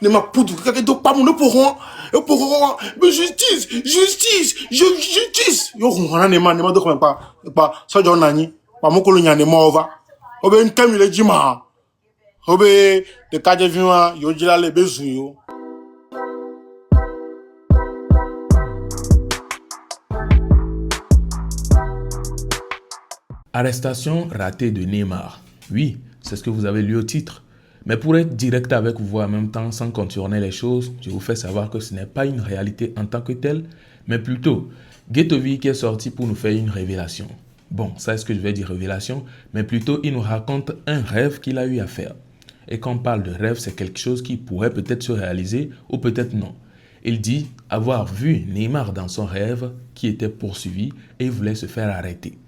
ne m'a poudre, quelqu'un d'autre pas mon pourront, mais justice, justice. Yo, on a ne m'a donc pas, ça j'en ai ni, pas mon colonia ne m'ova. Obe une thème il est dit ma, obe de cadre vivant, yo dit là les besoins yo. Arrestation ratée de Neymar. Oui, c'est ce que vous avez lu au titre. Mais pour être direct avec vous en même temps, sans contourner les choses, je vous fais savoir que ce n'est pas une réalité en tant que telle, mais plutôt Ghettovie qui est sorti pour nous faire une révélation. Bon, ça est-ce que je vais dire révélation, mais plutôt il nous raconte un rêve qu'il a eu à faire. Et quand on parle de rêve, c'est quelque chose qui pourrait peut-être se réaliser ou peut-être non. Il dit avoir vu Neymar dans son rêve qui était poursuivi et voulait se faire arrêter.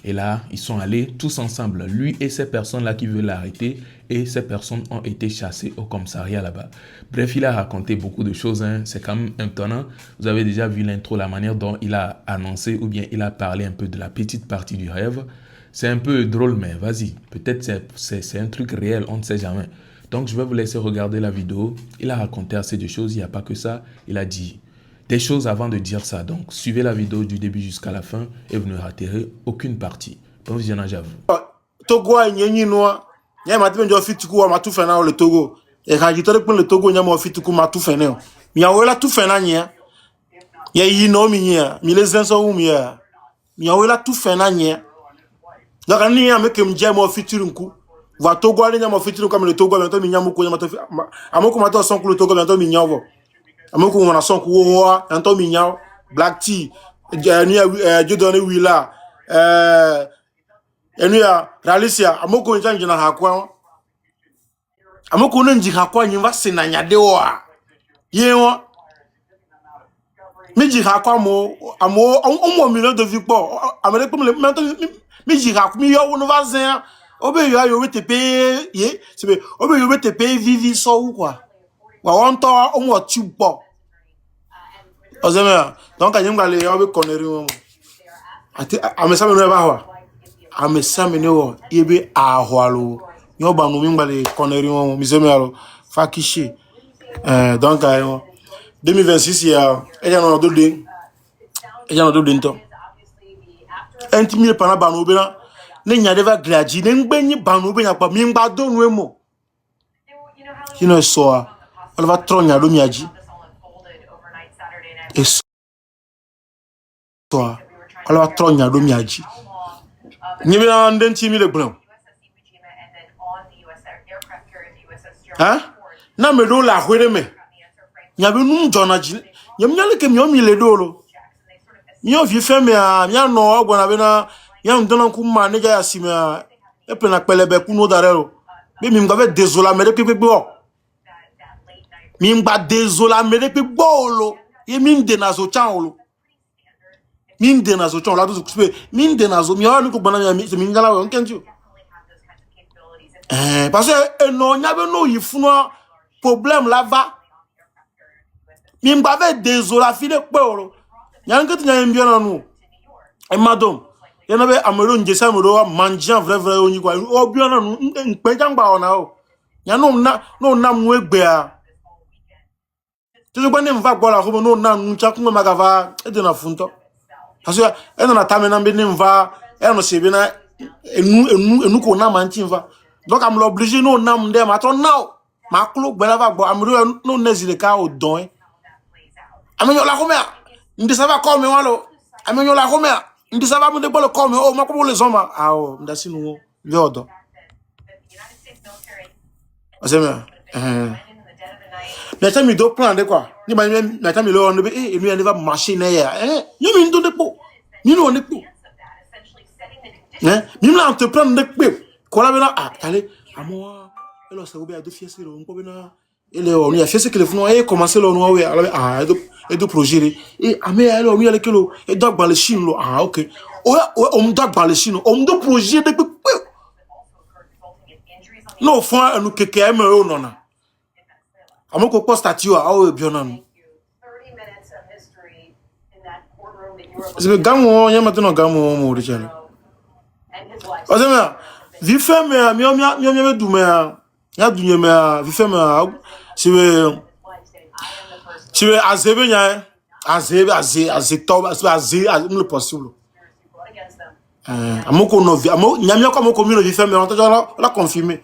Et là, ils sont allés tous ensemble, lui et ces personnes-là qui veulent l'arrêter, et ces personnes ont été chassées au commissariat là-bas. Bref, il a raconté beaucoup de choses, hein. C'est quand même étonnant. Vous avez déjà vu l'intro, la manière dont il a annoncé ou bien il a parlé un peu de la petite partie du rêve. C'est un peu drôle, mais vas-y, peut-être c'est un truc réel, on ne sait jamais. Donc, je vais vous laisser regarder la vidéo. Il a raconté assez de choses, il n'y a pas que ça. Il a dit des choses avant de dire ça. Donc, suivez la vidéo du début jusqu'à la fin et vous ne raterez aucune partie. Bon visionnage à vous. Togo a nyenyi noa. Nya ma tebe njo fituku wa matu fena le Togo. E ka jitore pon le Togo nya mo fituku matu fena. Mi awela tu fena nya. Ya yi no mi nya. Mi les enso wu mi ya. Mi awela tu fena nya. Donc ni ya meke mje mo fiturunku. Va Togo ali nya mo fiturunku comme le Togo bientôt mi nya mo ko nya mato. Amoko mato son ku le Togo bientôt mi nya wo. Amoko wana son ku wo bientôt mi nya Black Tea. Ni je donne wila. Enuya Ralicia amoko njanje na hakwa amoko nji hakwa nyimva sinanya dewa yewa miji hakwa mo amo million de vies po amere comme le miji hakwa mi yo no vazin obe yo wete pe ye sebe obe yo wete pe vivi so ou quoi wa wonto omo tubo ozeme donc anyimga le yo be koneri mo ati amesa me no ba ho amesamene wo yebe ahwalo nyoba no mingbale koneri wo mizemelo fakishi donc 2026 ya eja no do de nto entimi pana ba no be na ne nya deva glaji ne ngbenyi ba no be nya pa mingba do no emo kino so a on va tronya do miaji e so on va tronya do miaji Nibi na ndenti mi le blanc. Hein? Na me do la hwere me. Nyabe nu njona ji. Nyam nyale ke mi o mi le do lo. Mi o vi fe me a mi ano ogwo na be na ya ndona ku ma ne ja asime a e pe na pelebe ku no darelo. Be mi ngave désolé me de pepe bo. Mi ngba désolé me de pepe bo lo. Ye mi nde na zo chan lo. Minde na zo chon la do kupe minde na zo mi anu ko bana mi se mi ngala won kenju parce que no nya be no yifunu problème là va mi ngba ve désolé file pe oro nya ngati nya mbio na nu e madam ye na be amero nje sa mero manjan vrai oni kwa o bio na nu npe jangba ona o nya no na mu egbe a tu gba ne mva gbola ko no na nu cha kuma magava e de na funto parce que elle n'a pas maintenant bien va elle ne sait bien nous qu'on a menti va donc am l'obligé nous na mde ma ton now ma klo gbela va gbo amru no nezile ka o don amenyo la komea ndi ça va comme walo amenyo la komea ndi ça va me de bolo comme o ma ko les hommes ah o ndasi nu yodo asema mais ça me do plan de quoi ni ba mais ça me le on be et lui on va marcher na ya yo mi ndo de po mi no ne po mi la entreprendre de pe ko la bena allez amo elo se obi a do fiese lo nko bena ele o ni a fiese que le funu e commencer lo no we e do projet e ame ele o mi ele kelo e do gba le chin lo OK o m do gba le chin o m do projet de pe no fun anu keke e me o no na amoko post statue a o ebiona no c'est gamu nya matino gamu mo richale ozema vi femme mi du me ya du nye me vi femme tu veux azebe nya azebe top azebe le possible amoko no vi nyamia ko amoko mi no vi fait mais on l'a confirmé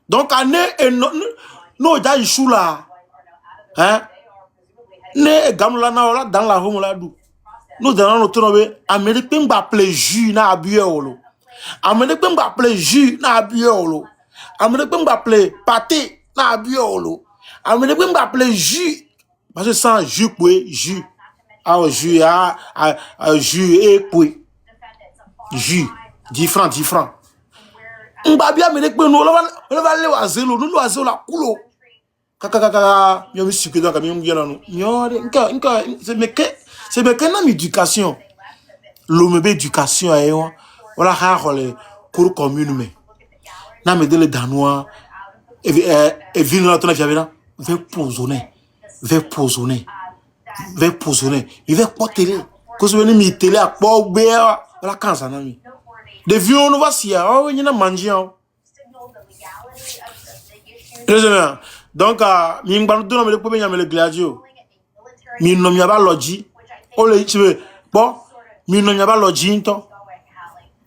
donc année et no ja ishula hein ne gamla na ola dans la home la du nous dans notre tourner Amérique ngba play jus na abuye olo Amérique ngba play jus na abuye olo Amérique ngba play pâté na abuye olo Amérique ngba play jus parce que sans jus poué jus jus jus et poué jus 10 francs ngba bia Amérique no la va le wa zelo no wa zelo la kulo kaka yomi suke donc mi ngena no nyore nka c'est mais quelle éducation l'homme éducation ayo wala ha hole cour commune mais na me dele danois et vino la tona fiabena ve posonner il va porter que ce venu mi télé à port be la kansa na mi de vieux no va sia o nyina manger donc mi ngba do na me le po be nya me le gladio mi no mi aba loji o le chibe bon mi no mi aba loji nto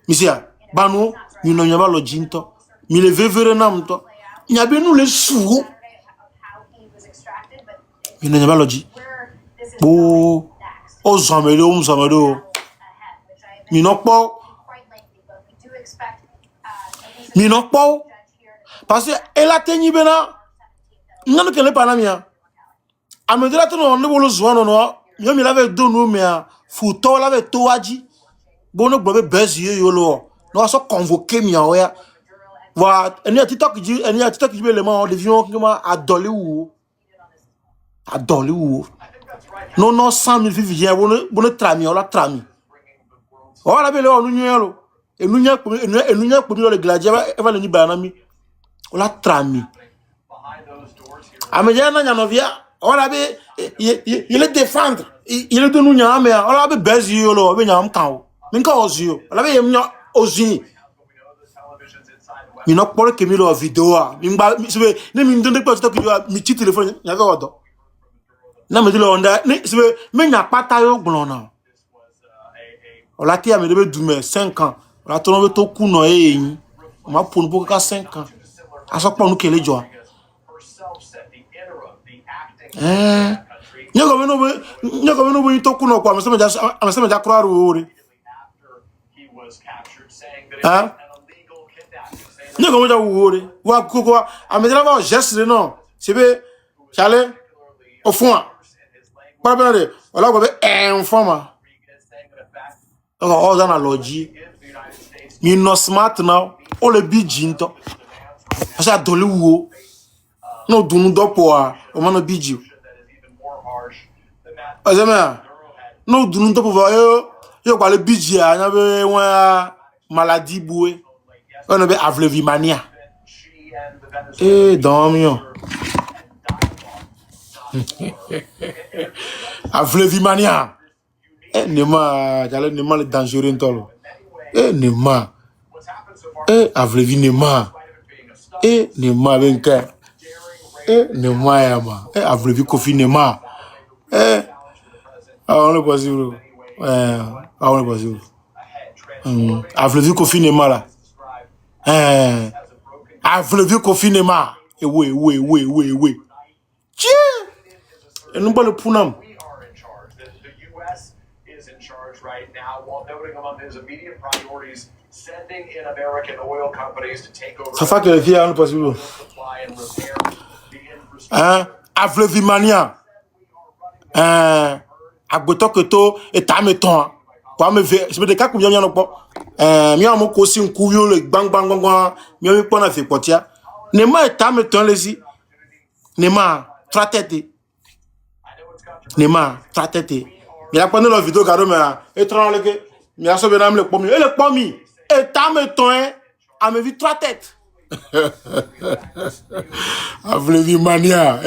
mi sia banu mi no mi aba loji nto mi le vevere na mto nya be nu le suwo mi no mi aba loji bo o zamere o mzamere mi no po parce que elle a tenu bena ngano kele panamia amedela to no bolo zwana no yo mi lave do no mea futo lave to aji bono gbobe bezi yo lo no so convoquer mi oya wa eni TikTok ji le ma de vion kima adole wu no 100,000 vivien bono trami ola trami o la be le onu nyelo enu nya ko le gladia e va le ni banami ola trami amejana nya novia ola be il est défendre il est de nous nya mais ola be bezi yo lo be nya am kan o minka ozio ola be yem nya ozi mi no pore ke mi lo video a mi ngba sebe ne mi ndende pe TikTok yo mi ti telephone nya ga odo na me dilo onda ni sebe me nya pata yo gbon na ola ti ame de be dume 5 ans ola to no be to ku no eyin o ma ponu bo ka 5 ans aso ponu kele jo nyego no bo to ku no kwa amse me ja kro aru ore nyego mo ja ore wa koko amedela ba geste non sebe chale au fond pas bien de voilà quoi informa oh dans la logie mi no smart now o le biji nto asa dole wo no dunu dopo a o ma no biji azama no dunu dopo va yo kwa le biji a nya be won maladie boué on be avlevimania dormio avlevimania nema jale nema le dangereux ntolo nema avlevinema nema benka nema yama avlevi confinement on est possible on est possible avlevi confinement là avlevi confinement oui tiens et nous pas le punam right now, while noting among his immediate priorities, sending in American oil companies to take over ça fait que les filles ont possible supply and repair the infrastructure. Avlevimania agboto keto etameton kwa me ve se de ka ku bien no po mi am ko si nku yo le gbang mi mi po na fe potia ne ma etameton lesi ne ma tratete mi a prendre la vidéo garo mais étrange que mi a sauvé nam le pomi et le pomi etameton a me vu 3 têtes Avlevimania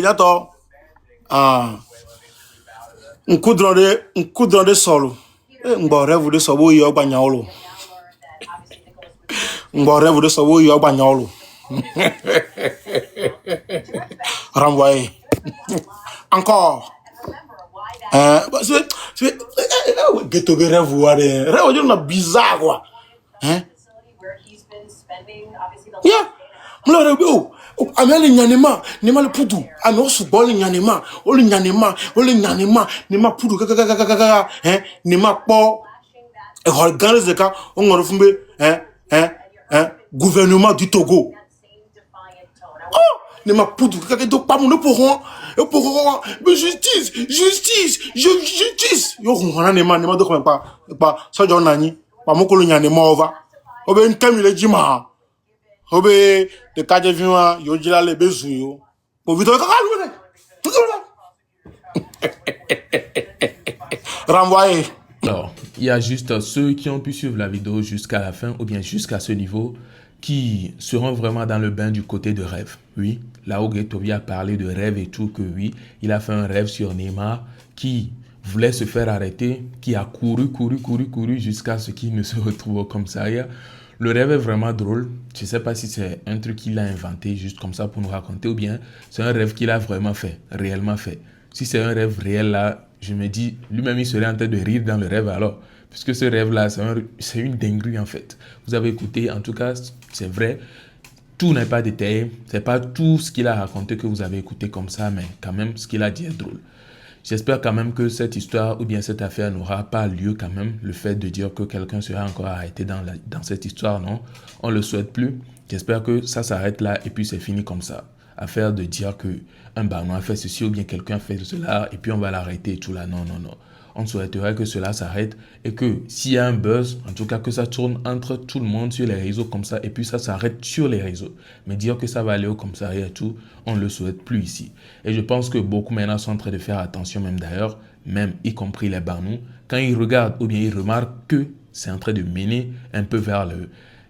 J'attends. Un coup de solo. Un bon rêve de solo, il y a pas nyalo. Bon, rêve de savoir, il y a bagnolo. Renvoyé. Encore. C'est ghetto rêve rêve bizarre quoi. Hein? Yeah. Mlo rêve ameli nyanema nema le pudu ano subol nyanema oli nyanema nema pudu hein nema po e organise ka on ngoro fumbe gouvernement du Togo. Oh, nema pudu do pa mo no pourront justice yo on nema do comme pas ça jo nani pa mo ko nyanema over obe ntemi le jima obe de cadre vient yo jila le bezu yo pour vite renvoyer. Alors, il y a juste ceux qui ont pu suivre la vidéo jusqu'à la fin ou bien jusqu'à ce niveau qui seront vraiment dans le bain du côté de rêve. Oui, là où Ghettovi a parlé de rêve et tout, que oui, il a fait un rêve sur Neymar qui voulait se faire arrêter, qui a couru jusqu'à ce qu'il ne se retrouve au commissariat. Le rêve est vraiment drôle. Je ne sais pas si c'est un truc qu'il a inventé juste comme ça pour nous raconter ou bien c'est un rêve qu'il a vraiment fait, réellement fait. Si c'est un rêve réel là, je me dis, lui-même il serait en train de rire dans le rêve alors. Puisque ce rêve là, c'est une dinguerie en fait. Vous avez écouté, en tout cas, c'est vrai. Tout n'est pas détaillé. C'est pas tout ce qu'il a raconté que vous avez écouté comme ça, mais quand même, ce qu'il a dit est drôle. J'espère quand même que cette histoire ou bien cette affaire n'aura pas lieu quand même. Le fait de dire que quelqu'un sera encore arrêté dans cette histoire, non. On ne le souhaite plus. J'espère que ça s'arrête là et puis c'est fini comme ça. Affaire de dire qu'un baron a fait ceci ou bien quelqu'un a fait cela et puis on va l'arrêter et tout là. Non. On souhaiterait que cela s'arrête et que s'il y a un buzz, en tout cas que ça tourne entre tout le monde sur les réseaux comme ça et puis ça s'arrête sur les réseaux. Mais dire que ça va aller au commissariat et tout, on ne le souhaite plus ici. Et je pense que beaucoup maintenant sont en train de faire attention même d'ailleurs, même y compris les barnous, quand ils regardent ou bien ils remarquent que c'est en train de mener un peu vers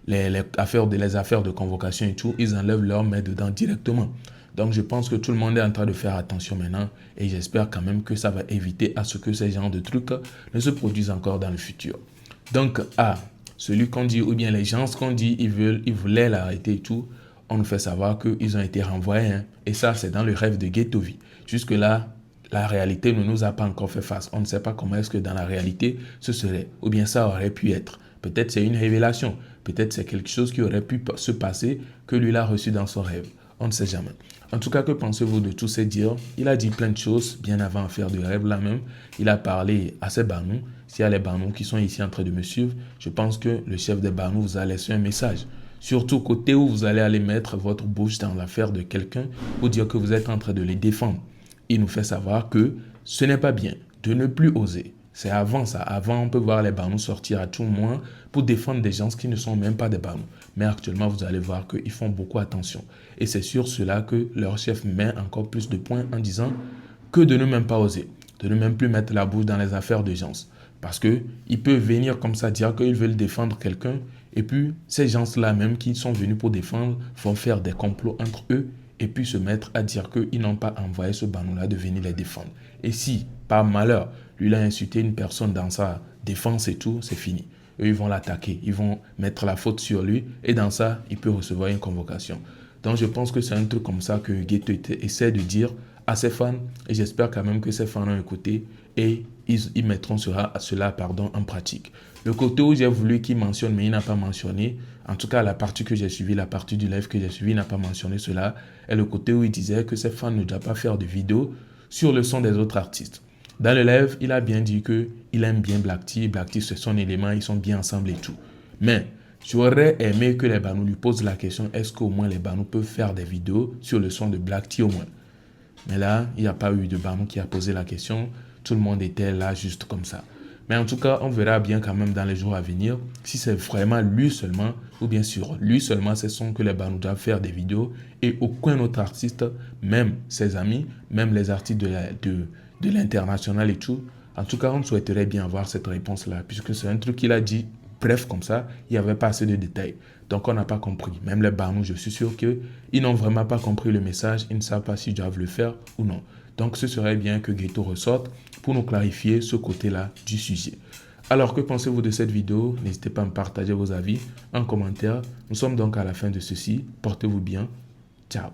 les affaires de convocation et tout, ils enlèvent leur main dedans directement. Donc, je pense que tout le monde est en train de faire attention maintenant et j'espère quand même que ça va éviter à ce que ces genres de trucs ne se produisent encore dans le futur. Donc, celui qu'on dit ou bien les gens qu'on dit ils voulaient l'arrêter et tout, on nous fait savoir qu'ils ont été renvoyés. Hein. Et ça, c'est dans le rêve de Ghettovi. Jusque-là, la réalité ne nous a pas encore fait face. On ne sait pas comment est-ce que dans la réalité, ce serait. Ou bien ça aurait pu être. Peut-être c'est une révélation. Peut-être c'est quelque chose qui aurait pu se passer que lui l'a reçu dans son rêve. On ne sait jamais. En tout cas, que pensez-vous de tous ces dires? Il a dit plein de choses bien avant de faire de rêve là même. Il a parlé à ses barnous. S'il y a les barnous qui sont ici en train de me suivre, je pense que le chef des barnous vous a laissé un message. Surtout côté où vous allez aller mettre votre bouche dans l'affaire de quelqu'un pour dire que vous êtes en train de les défendre. Il nous fait savoir que ce n'est pas bien de ne plus oser. C'est avant ça. Avant, on peut voir les barnous sortir à tout moment pour défendre des gens qui ne sont même pas des barnous. Mais actuellement, vous allez voir qu'ils font beaucoup attention. Et c'est sur cela que leur chef met encore plus de points en disant que de ne même pas oser, de ne même plus mettre la bouche dans les affaires de gens. Parce qu'ils peuvent venir comme ça dire qu'ils veulent défendre quelqu'un et puis ces gens-là même qui sont venus pour défendre vont faire des complots entre eux et puis se mettre à dire qu'ils n'ont pas envoyé ce banou-là de venir les défendre. Et si, par malheur, lui a insulté une personne dans sa défense et tout, c'est fini. Eux, ils vont l'attaquer, ils vont mettre la faute sur lui et dans ça, il peut recevoir une convocation. Donc, je pense que c'est un truc comme ça que Ghetto essaie de dire à ses fans et j'espère quand même que ses fans ont écouté et ils mettront cela en pratique. Le côté où j'ai voulu qu'il mentionne, mais il n'a pas mentionné, en tout cas la partie que j'ai suivie, la partie du live que j'ai suivi, il n'a pas mentionné cela, est le côté où il disait que ses fans ne doivent pas faire de vidéos sur le son des autres artistes. Dans le live, il a bien dit qu'il aime bien Black T. Black T, c'est son élément, ils sont bien ensemble et tout. Mais j'aurais aimé que les Banous lui posent la question, est-ce qu'au moins les Banous peuvent faire des vidéos sur le son de Black T au moins? Mais là, il n'y a pas eu de Banou qui a posé la question. Tout le monde était là juste comme ça. Mais en tout cas, on verra bien quand même dans les jours à venir si c'est vraiment lui seulement ou bien sur lui seulement, ce sont que les Banous doivent faire des vidéos et aucun autre artiste, même ses amis, même les artistes de l'international et tout. En tout cas, on souhaiterait bien avoir cette réponse-là puisque c'est un truc qu'il a dit. Bref, comme ça, il n'y avait pas assez de détails. Donc, on n'a pas compris. Même les Banous, je suis sûr qu'ils n'ont vraiment pas compris le message. Ils ne savent pas s'ils doivent le faire ou non. Donc, ce serait bien que Ghetto ressorte pour nous clarifier ce côté-là du sujet. Alors, que pensez-vous de cette vidéo? N'hésitez pas à me partager vos avis en commentaire. Nous sommes donc à la fin de ceci. Portez-vous bien. Ciao.